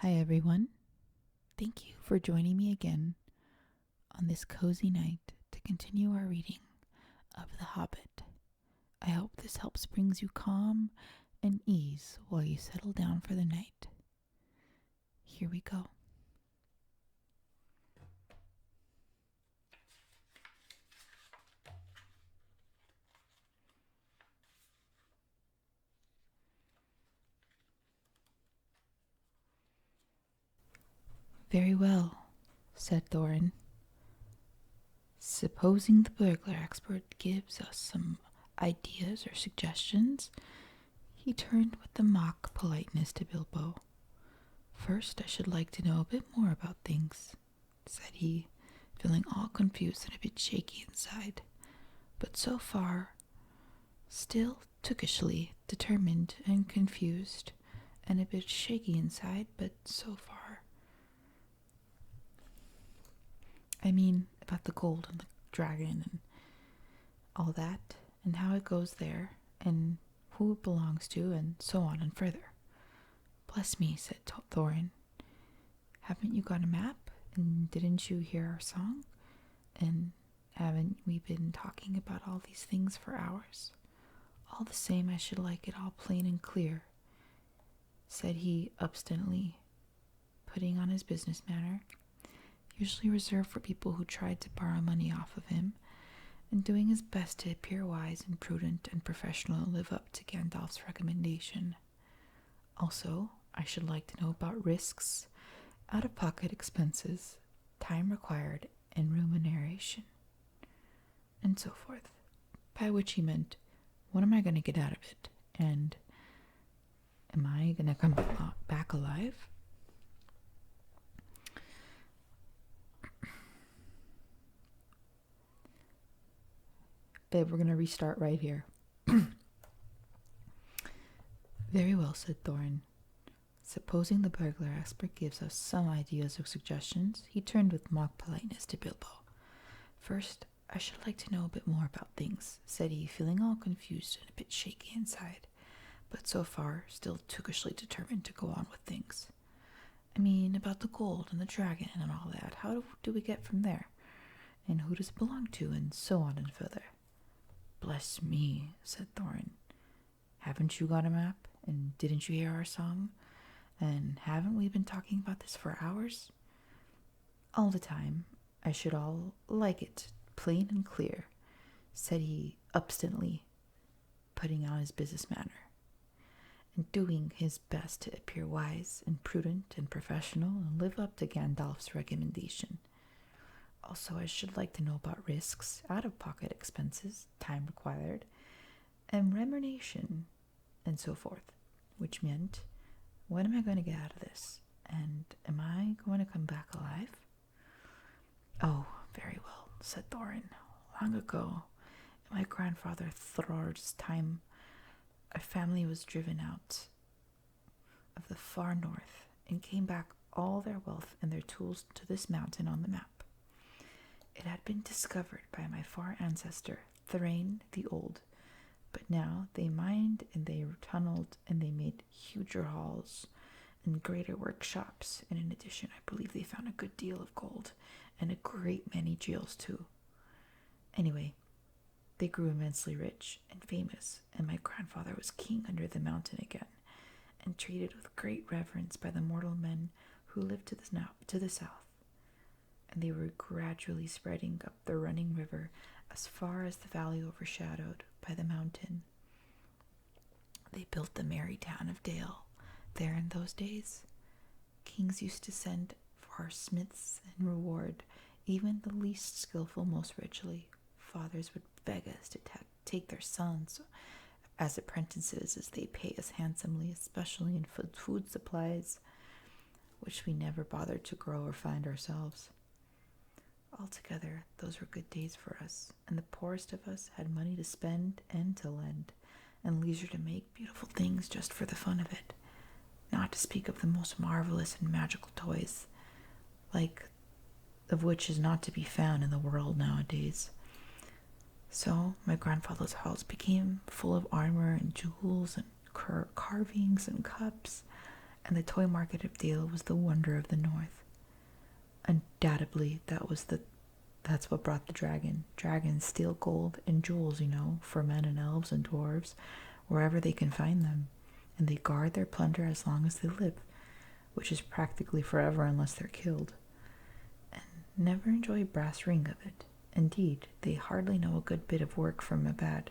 Hi, everyone. Thank you for joining me again on this cozy night to continue our reading of The Hobbit. I hope this helps brings you calm and ease while you settle down for the night. Here we go. Very well, said Thorin. Supposing the burglar expert gives us some ideas or suggestions, he turned with the mock politeness to Bilbo. First, I should like to know a bit more about things, said he, feeling all confused and a bit shaky inside, but so far still tookishly determined and confused, and a bit shaky inside, but so far. I mean, about the gold and the dragon and all that, and how it goes there, and who it belongs to, and so on and further. Bless me, said Thorin. Haven't you got a map? And didn't you hear our song? And haven't we been talking about all these things for hours? All the same, I should like it all plain and clear, said he obstinately, putting on his business manner, usually reserved for people who tried to borrow money off of him, and doing his best to appear wise and prudent and professional and live up to Gandalf's recommendation. Also, I should like to know about risks, out-of-pocket expenses, time required, and remuneration, and so forth. By which he meant, what am I going to get out of it? And am I going to come back alive? Babe, we're going to restart right here. Very well, said Thorin. Supposing the burglar expert gives us some ideas or suggestions, he turned with mock politeness to Bilbo. First, I should like to know a bit more about things, said he, feeling all confused and a bit shaky inside, but so far still tookishly determined to go on with things. I mean, about the gold and the dragon and all that. How do we get from there? And who does it belong to? And so on and further. Bless me, said Thorin. Haven't you got a map? And didn't you hear our song? And haven't we been talking about this for hours? All the time. I should all like it, plain and clear, said he obstinately, putting on his business manner, and doing his best to appear wise and prudent and professional and live up to Gandalf's recommendation. Also, I should like to know about risks, out-of-pocket expenses, time required, and remuneration, and so forth, which meant, what am I going to get out of this? And am I going to come back alive? Oh, very well, said Thorin. Long ago, in my grandfather Thor's time, our family was driven out of the far north and came back all their wealth and their tools to this mountain on the map. It had been discovered by my far ancestor, Thrain the Old, but now they mined and they tunneled and they made huger halls and greater workshops, and in addition, I believe they found a good deal of gold and a great many jewels too. Anyway, they grew immensely rich and famous, and my grandfather was king under the mountain again, and treated with great reverence by the mortal men who lived to the south. And they were gradually spreading up the running river as far as the valley overshadowed by the mountain. They built the merry town of Dale there in those days. Kings used to send for our smiths and reward even the least skillful most richly. Fathers would beg us to take their sons as apprentices, as they pay us handsomely, especially in food supplies, which we never bothered to grow or find ourselves. Altogether, those were good days for us, and the poorest of us had money to spend and to lend, and leisure to make beautiful things just for the fun of it, not to speak of the most marvelous and magical toys, like of which is not to be found in the world nowadays. So my grandfather's became full of armor and jewels and carvings and cups and the toy market of Dale was the wonder of the north. Undoubtedly, that's what brought the dragon. Dragons steal gold and jewels, for men and elves and dwarves, wherever they can find them, and they guard their plunder as long as they live, which is practically forever unless they're killed, and never enjoy a brass ring of it. Indeed, they hardly know a good bit of work from a bad,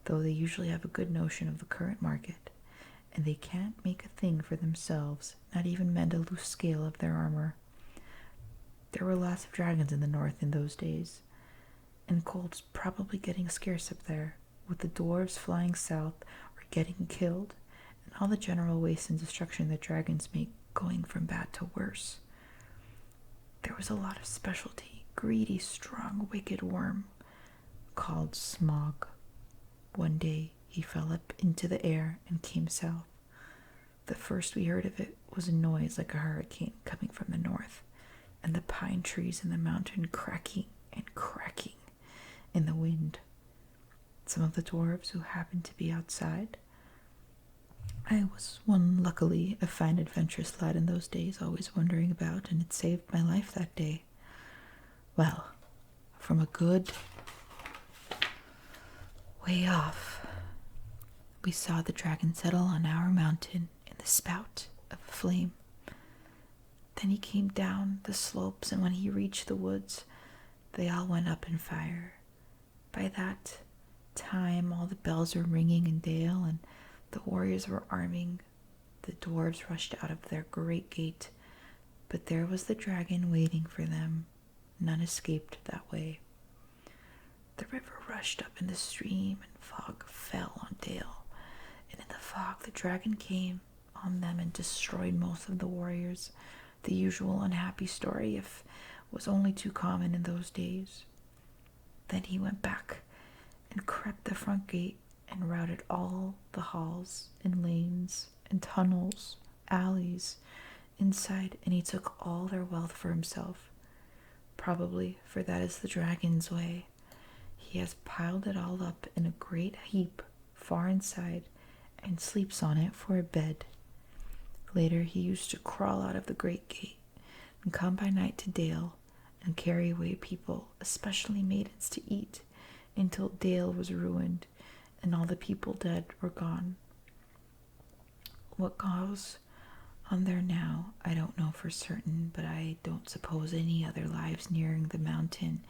though they usually have a good notion of the current market, and they can't make a thing for themselves, not even mend a loose scale of their armor. There were lots of dragons in the north in those days, and gold's probably getting scarce up there, with the dwarves flying south or getting killed, and all the general waste and destruction that dragons make going from bad to worse. There was a lot of specialty, greedy, strong, wicked worm called Smog. One day he fell up into the air and came south. The first we heard of it was a noise like a hurricane coming from the north, and the pine trees in the mountain cracking and cracking in the wind. Some of the dwarves who happened to be outside, I was one, luckily, a fine adventurous lad in those days, always wandering about, and it saved my life that day. Well, from a good way off, we saw the dragon settle on our mountain in the spout of a flame. Then he came down the slopes, and when he reached the woods, they all went up in fire. By that time, all the bells were ringing in Dale, and the warriors were arming. The dwarves rushed out of their great gate, but there was the dragon waiting for them. None escaped that way. The river rushed up in the stream, and fog fell on Dale. And in the fog, the dragon came on them and destroyed most of the warriors. The usual unhappy story, if was only too common in those days. Then he went back and crept the front gate and routed all the halls and lanes and tunnels, alleys inside, and he took all their wealth for himself. Probably, for that is the dragon's way. He has piled it all up in a great heap far inside and sleeps on it for a bed. Later, he used to crawl out of the great gate and come by night to Dale and carry away people, especially maidens, to eat, until Dale was ruined and all the people dead were gone. What goes on there now, I don't know for certain, but I don't suppose any other lives nearing the mountain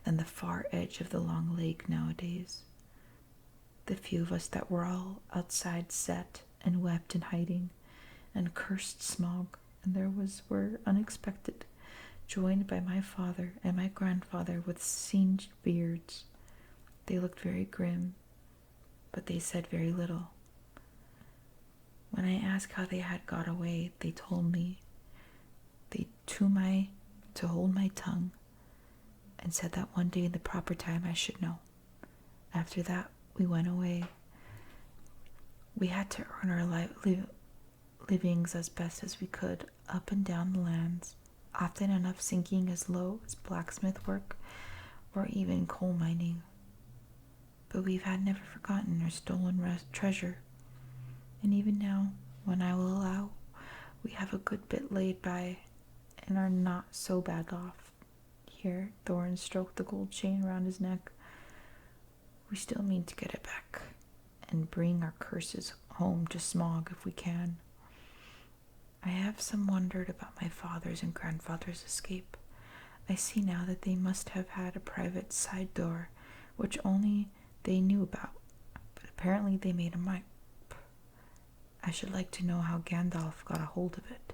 than the far edge of the long lake nowadays. The few of us that were all outside sat and wept in hiding, and cursed Smog, and were unexpected, joined by my father and my grandfather with singed beards. They looked very grim, but they said very little. When I asked how they had got away, they told me to hold my tongue, and said that one day in the proper time I should know. After that, we went away. We had to earn our livings as best as we could up and down the lands, often enough sinking as low as blacksmith work or even coal mining. But we've had never forgotten our stolen treasure, and even now, when I will allow, we have a good bit laid by and are not so bad off. Here, Thorin stroked the gold chain round his neck. We still mean to get it back and bring our curses home to Smog if we can. I have some wondered about my father's and grandfather's escape. I see now that they must have had a private side door, which only they knew about, but apparently they made a map. I should like to know how Gandalf got a hold of it,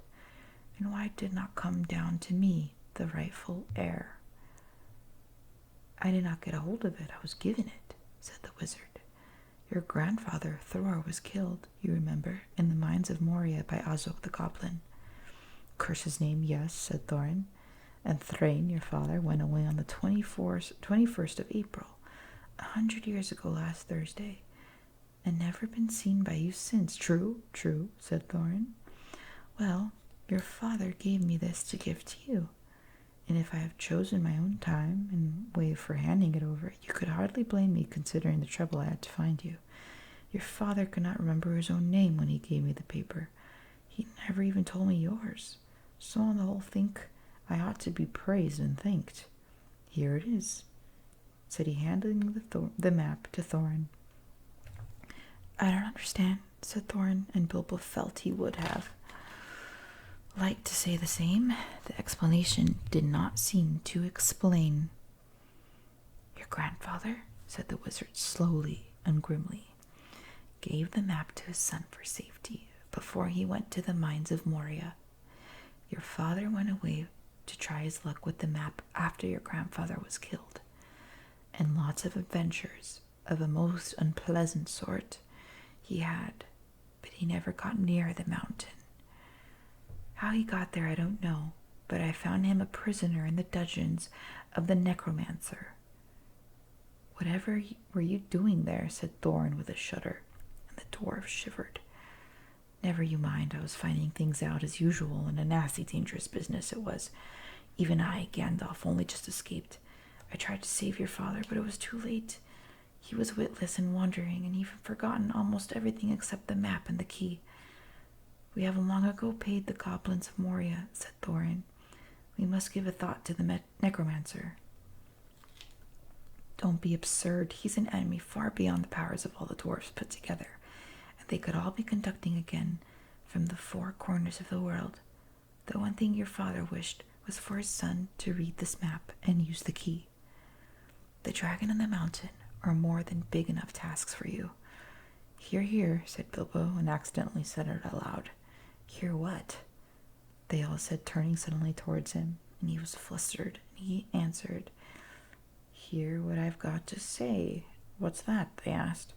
and why it did not come down to me, the rightful heir. I did not get a hold of it, I was given it, said the wizard. Your grandfather, Thor, was killed, you remember, in the mines of Moria by Azog the Goblin. Curse his name, yes, said Thorin. And Thrain, your father, went away on the 21st of April, 100 years ago last Thursday, and never been seen by you since. True, said Thorin. Well, your father gave me this to give to you, and if I have chosen my own time and way for handing it over, you could hardly blame me considering the trouble I had to find you. Your father could not remember his own name when he gave me the paper. He never even told me yours. So on the whole, think I ought to be praised and thanked. Here it is, said he, handing the map to Thorin. I don't understand, said Thorin, and Bilbo felt he would have liked to say the same. The explanation did not seem to explain. Your grandfather, said the wizard slowly and grimly, gave the map to his son for safety before he went to the mines of Moria. Your father went away to try his luck with the map after your grandfather was killed, and lots of adventures of a most unpleasant sort he had, but he never got near the mountain. How he got there I don't know, but I found him a prisoner in the dungeons of the necromancer. Whatever were you doing there? Said Thorin with a shudder, and the dwarf shivered. Never you mind, I was finding things out as usual, and a nasty, dangerous business it was. Even I, Gandalf, only just escaped. I tried to save your father, but it was too late. He was witless and wandering, and even forgotten almost everything except the map and the key. We have long ago paid the goblins of Moria, said Thorin. We must give a thought to the necromancer. Don't be absurd. He's an enemy far beyond the powers of all the dwarfs put together, and they could all be conducting again from the four corners of the world. The one thing your father wished was for his son to read this map and use the key. The dragon and the mountain are more than big enough tasks for you. Hear, hear, said Bilbo, and accidentally said it aloud. Hear what? They all said, turning suddenly towards him, and he was flustered, and he answered, Hear what I've got to say. What's that? They asked.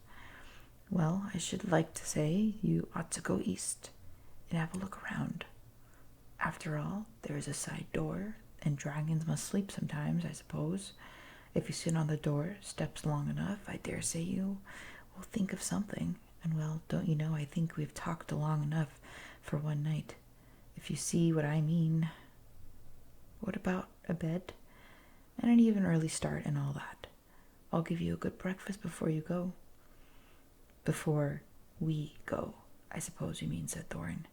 Well, I should like to say you ought to go east and have a look around. After all, there is a side door, and dragons must sleep sometimes, I suppose. If you sit on the door steps long enough, I dare say you will think of something. And well, don't you know, I think we've talked long enough for one night, if you see what I mean. What about a bed? And an even early start and all that. I'll give you a good breakfast before you go. Before we go, I suppose you mean, said Thorin.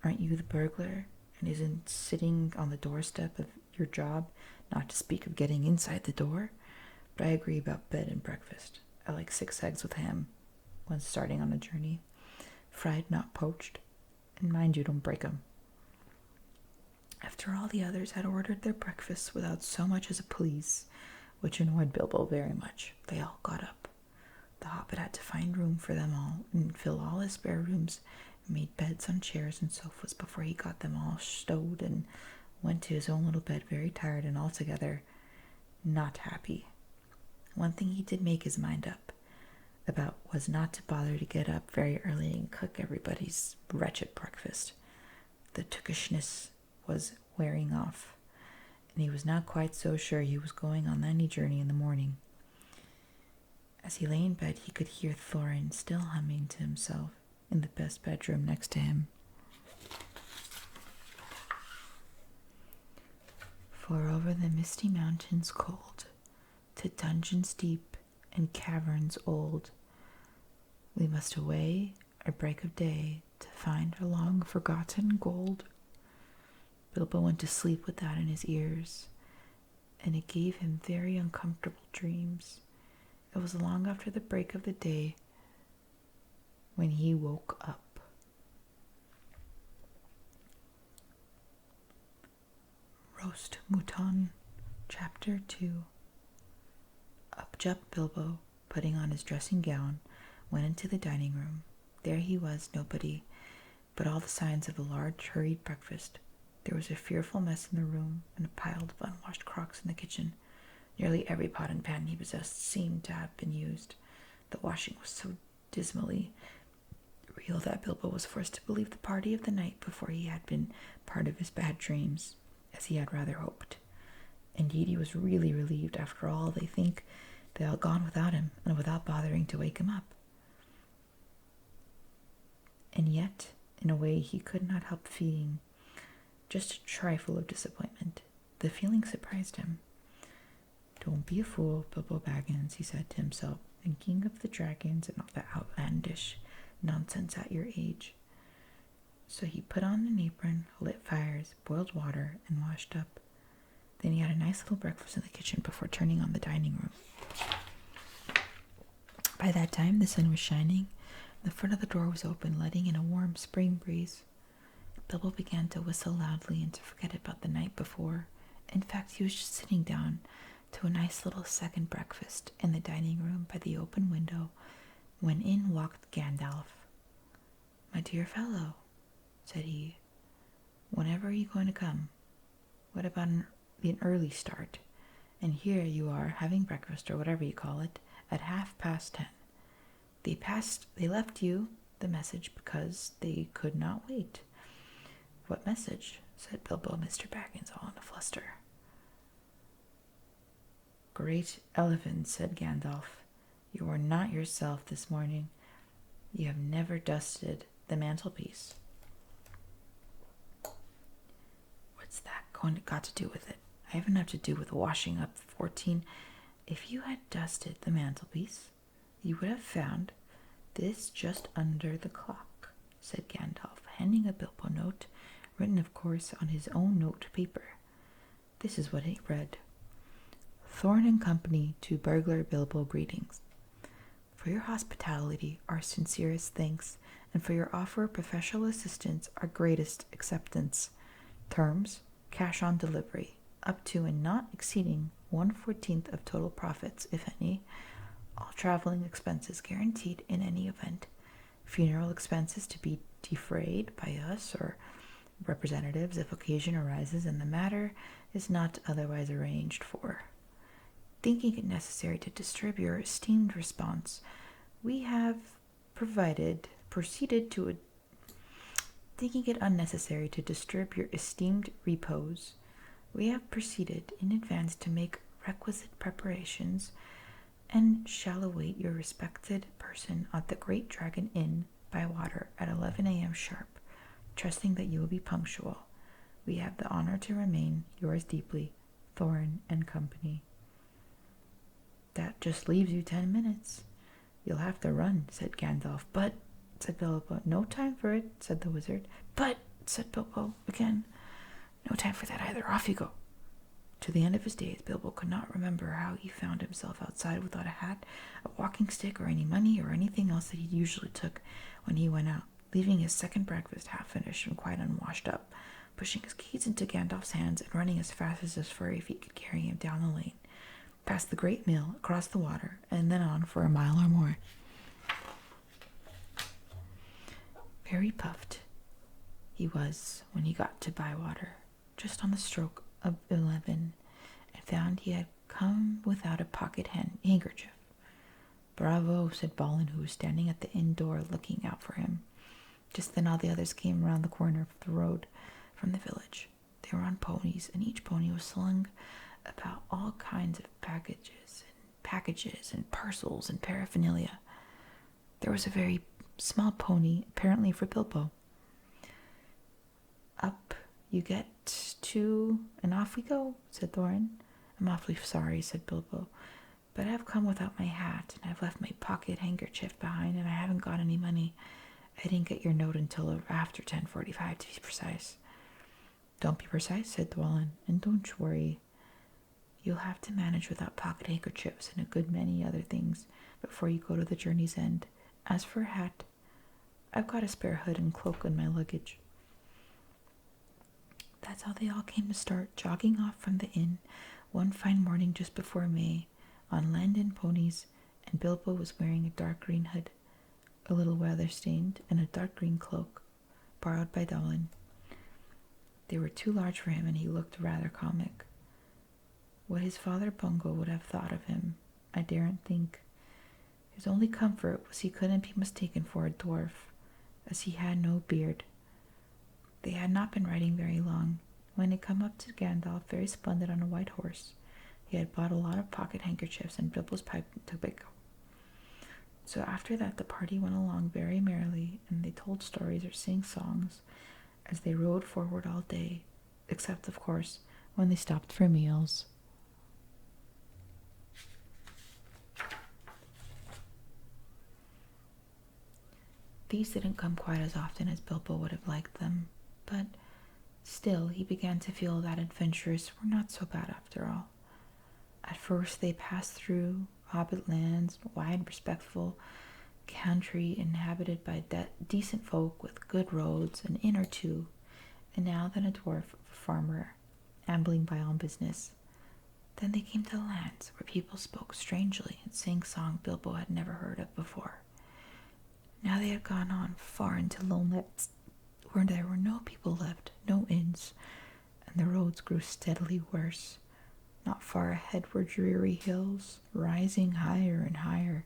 Aren't you the burglar? And isn't sitting on the doorstep of your job, not to speak of getting inside the door? But I agree about bed and breakfast. I like 6 eggs with ham when starting on a journey, fried, not poached. And mind you, don't break 'em. After all the others had ordered their breakfasts without so much as a please, which annoyed Bilbo very much, they all got up. The Hobbit had to find room for them all and fill all his spare rooms, and made beds on chairs and sofas before he got them all stowed, and went to his own little bed very tired and altogether not happy. One thing he did make his mind up about was not to bother to get up very early and cook everybody's wretched breakfast. The tookishness was wearing off, and he was not quite so sure he was going on any journey in the morning. As he lay in bed, he could hear Thorin still humming to himself in the best bedroom next to him. For over the misty mountains cold, to dungeons deep and caverns old, we must away at break of day to find our long-forgotten gold. Bilbo went to sleep with that in his ears, and it gave him very uncomfortable dreams. It was long after the break of the day when he woke up. Roast Mouton, Chapter 2. Up jumped Bilbo, putting on his dressing gown, went into the dining room. There he was, nobody, but all the signs of a large, hurried breakfast. There was a fearful mess in the room, and a pile of unwashed crocks in the kitchen. Nearly every pot and pan he possessed seemed to have been used. The washing was so dismally real that Bilbo was forced to believe the party of the night before he had been part of his bad dreams, as he had rather hoped. Indeed, he was really relieved. After all, they think they had gone without him, and without bothering to wake him up. And yet, in a way, he could not help feeling just a trifle of disappointment. The feeling surprised him. Don't be a fool, Bilbo Baggins, he said to himself, thinking of the dragons and all the outlandish nonsense at your age. So he put on an apron, lit fires, boiled water, and washed up. Then he had a nice little breakfast in the kitchen before turning on the dining room. By that time, the sun was shining. The front of the door was open, letting in a warm spring breeze. Bilbo began to whistle loudly and to forget about the night before. In fact, he was just sitting down to a nice little second breakfast in the dining room by the open window when in walked Gandalf. "My dear fellow," said he, "whenever are you going to come? What about an early start? And here you are having breakfast, or whatever you call it, at 10:30. They left you the message because they could not wait." "What message?" said Bilbo, Mr. Baggins, all in a fluster. "Great elephant," said Gandalf, "you are not yourself this morning. You have never dusted the mantelpiece." "What's that got to do with it? I have enough to do with washing up 14. If you had dusted the mantelpiece, you would have found this just under the clock," said Gandalf, handing a Bilbo note, written, of course, on his own note paper. This is what it read: "Thorn and Company to Burglar Bilbo greetings. For your hospitality, our sincerest thanks, and for your offer of professional assistance, our greatest acceptance. Terms, cash on delivery, up to and not exceeding 1/14 of total profits, if any. All traveling expenses guaranteed in any event. Funeral expenses to be defrayed by us or representatives if occasion arises and the matter is not otherwise arranged for. Thinking it necessary to disturb your esteemed response, we have proceeded to thinking it unnecessary to disturb your esteemed repose, we have proceeded in advance to make requisite preparations, and shall await your respected person at the Great Dragon Inn by water at 11 a.m. sharp, trusting that you will be punctual. We have the honor to remain yours deeply, Thorn and Company." "That just leaves you 10 minutes. You'll have to run," said Gandalf. "But," said Bilbo. "No time for it," said the wizard. "But," said Bilbo again. "No time for that either. Off you go." To the end of his days, Bilbo could not remember how he found himself outside without a hat, a walking stick, or any money, or anything else that he usually took when he went out, leaving his second breakfast half finished and quite unwashed up, pushing his keys into Gandalf's hands and running as fast as his furry feet could carry him down the lane, past the great mill, across the water, and then on for a mile or more. Very puffed he was when he got to Bywater, just on the stroke of 11, and found he had come without a pocket handkerchief. "Bravo," said Balin, who was standing at the inn door looking out for him. Just then all the others came around the corner of the road from the village. They were on ponies, and each pony was slung about all kinds of packages and parcels and paraphernalia. There was a very small pony, apparently for Bilbo. "Up you get to, and off we go," said Thorin. "I'm awfully sorry," said Bilbo, "but I've come without my hat, and I've left my pocket handkerchief behind, and I haven't got any money. I didn't get your note until after 10:45, to be precise." "Don't be precise," said Dwalin, "and don't worry. You'll have to manage without pocket handkerchiefs and a good many other things before you go to the journey's end. As for a hat, I've got a spare hood and cloak in my luggage." That's how they all came to start, jogging off from the inn one fine morning just before May, on Landon ponies, and Bilbo was wearing a dark green hood, a little weather-stained, and a dark green cloak, borrowed by Dwalin. They were too large for him, and he looked rather comic. What his father Bungo would have thought of him, I daren't think. His only comfort was he couldn't be mistaken for a dwarf, as he had no beard. They had not been riding very long, when they come up to Gandalf, very splendid on a white horse. He had bought a lot of pocket handkerchiefs and Bilbo's pipe and tobacco. So after that the party went along very merrily, and they told stories or sang songs as they rode forward all day, except, of course, when they stopped for meals. These didn't come quite as often as Bilbo would have liked them, but still he began to feel that adventurers were not so bad after all. At first they passed through Hobbit lands, wide, respectful country inhabited by decent folk with good roads, an inn or two, and now then a dwarf farmer ambling by on business. Then they came to the lands where people spoke strangely and sang songs Bilbo had never heard of before. Now they had gone on far into lone lands where there were no people left, no inns, and the roads grew steadily worse. Not far ahead were dreary hills, rising higher and higher,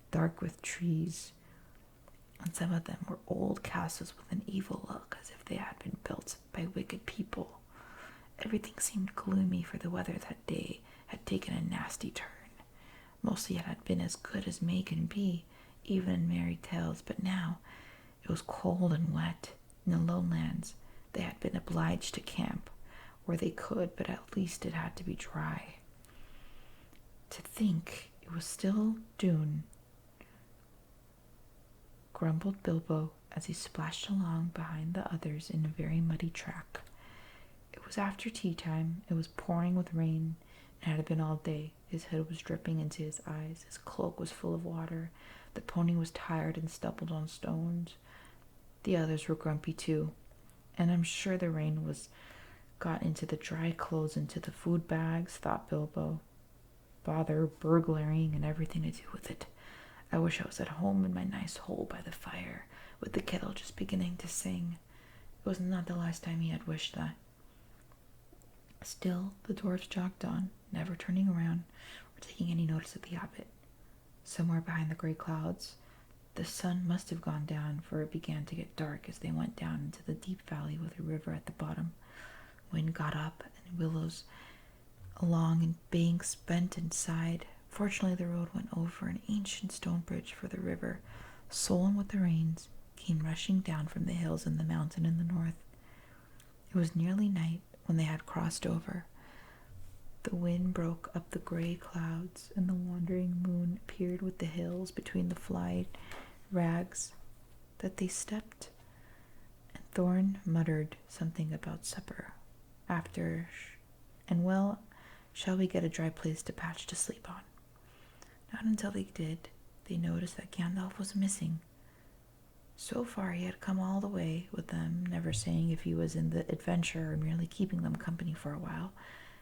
dark with trees, and some of them were old castles with an evil look, as if they had been built by wicked people. Everything seemed gloomy, for the weather that day had taken a nasty turn. Mostly it had been as good as May can be, even in merry tales, but now it was cold and wet. In the lowlands they had been obliged to camp where they could, but at least it had to be dry. To think it was still June, grumbled Bilbo as he splashed along behind the others in a very muddy track. It was after tea time. It was pouring with rain, and had been all day. His head was dripping into his eyes. His cloak was full of water. The pony was tired and stumbled on stones. The others were grumpy too, and I'm sure the rain got into the dry clothes, into the food bags, thought Bilbo. Bother burglaring and everything to do with it. I wish I was at home in my nice hole by the fire, with the kettle just beginning to sing. It was not the last time he had wished that. Still, the dwarves jogged on, never turning around or taking any notice of the Hobbit. Somewhere behind the gray clouds, the sun must have gone down, for it began to get dark as they went down into the deep valley with a river at the bottom. Wind got up, and willows along in banks bent and sighed. Fortunately, the road went over an ancient stone bridge, for the river, swollen with the rains, came rushing down from the hills and the mountain in the north. It was nearly night when they had crossed over. The wind broke up the gray clouds, and the wandering moon appeared with the hills between the fly rags that they stepped, and Thorn muttered something about supper after, and well, shall we get a dry place to patch to sleep on? Not until they did, they noticed that Gandalf was missing. So far he had come all the way with them, never saying if he was in the adventure or merely keeping them company for a while.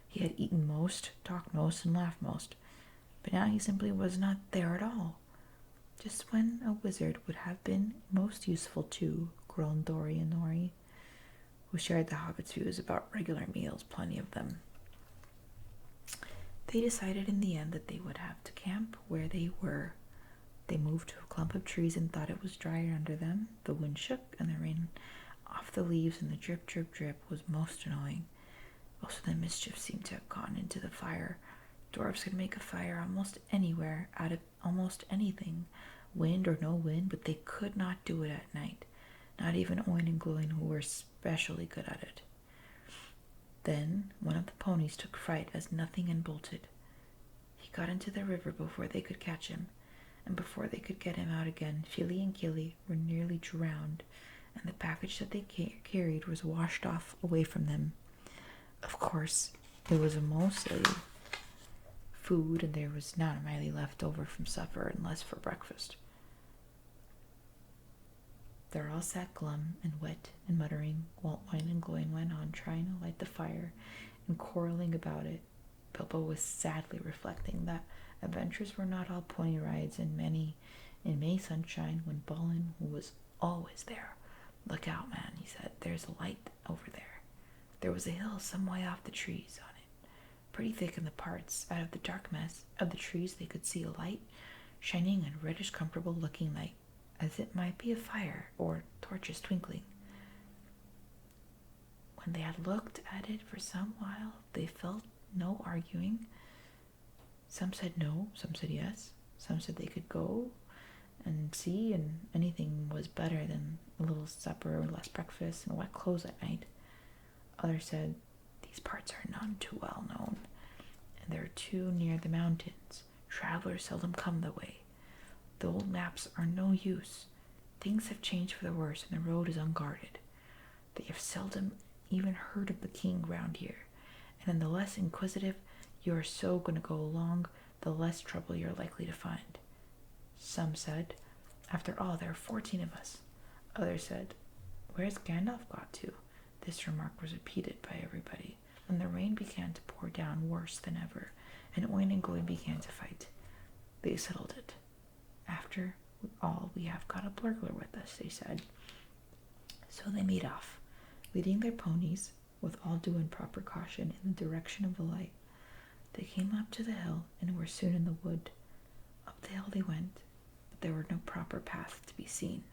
He had eaten most, talked most, and laughed most, but now he simply was not there at all. Just when a wizard would have been most useful too, groaned Dori and Nori, who shared the Hobbit's views about regular meals, plenty of them. They decided in the end that they would have to camp where they were. They moved to a clump of trees and thought it was drier under them. The wind shook and the rain off the leaves, and the drip, drip, drip was most annoying. Most of the mischief seemed to have gone into the fire. Dwarves could make a fire almost anywhere, out of almost anything, wind or no wind, but they could not do it at night. Not even Oin and Gloin, who were especially good at it. Then one of the ponies took fright as nothing and bolted. He got into the river before they could catch him, and before they could get him out again, Fili and Kili were nearly drowned, and the package that they carried was washed off away from them. Of course, it was mostly food, and there was not a mile left over from supper and less for breakfast. They all sat glum and wet and muttering, while Oin and Gloin went on trying to light the fire and quarreling about it. Bilbo was sadly reflecting that adventures were not all pony rides, and many in May sunshine, when Balin, who was always there. "Look out, man," he said. "There's a light over there." There was a hill some way off the trees on it, pretty thick in the parts. Out of the dark mass of the trees they could see a light, shining and reddish comfortable looking light, as it might be a fire or torches twinkling. When they had looked at it for some while, they felt no arguing. Some said no, some said yes, some said they could go and see, and anything was better than a little supper or less breakfast and wet clothes at night. Others said, "These parts are none too well known, and they're too near the mountains. Travelers seldom come the way. The old maps are no use. Things have changed for the worse, and the road is unguarded. They have seldom even heard of the king round here, and the less inquisitive you are so going to go along, the less trouble you're likely to find. Some said, after all, there are 14 of us. Others said, where's Gandalf got to? This remark was repeated by everybody, and the rain began to pour down worse than ever, and Oin and Gloin began to fight. They settled it. After all, we have got a burglar with us, they said. So they made off, leading their ponies, with all due and proper caution, in the direction of the light. They came up to the hill and were soon in the wood. Up the hill they went, but there were no proper paths to be seen,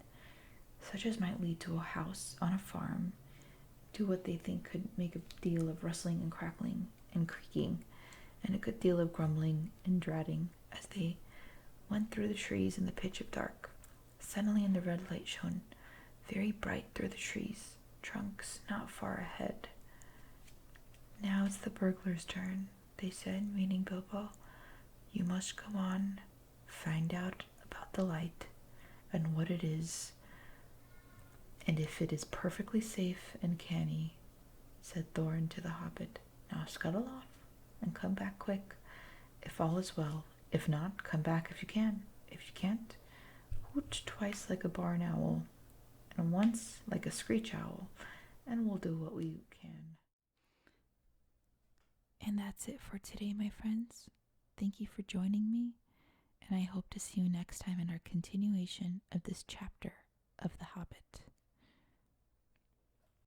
such as might lead to a house on a farm, to what they think could make a deal of rustling and crackling and creaking, and a good deal of grumbling and dratting as they went through the trees in the pitch of dark. Suddenly the red light shone very bright through the trees, trunks not far ahead. Now it's the burglar's turn, they said, meaning Bilbo. You must go on, find out about the light and what it is, and if it is perfectly safe and canny, said Thorin to the Hobbit. Now scuttle off and come back quick, if all is well. If not, come back if you can. If you can't, hoot twice like a barn owl, and once like a screech owl, and we'll do what we can. And that's it for today, my friends. Thank you for joining me, and I hope to see you next time in our continuation of this chapter of The Hobbit.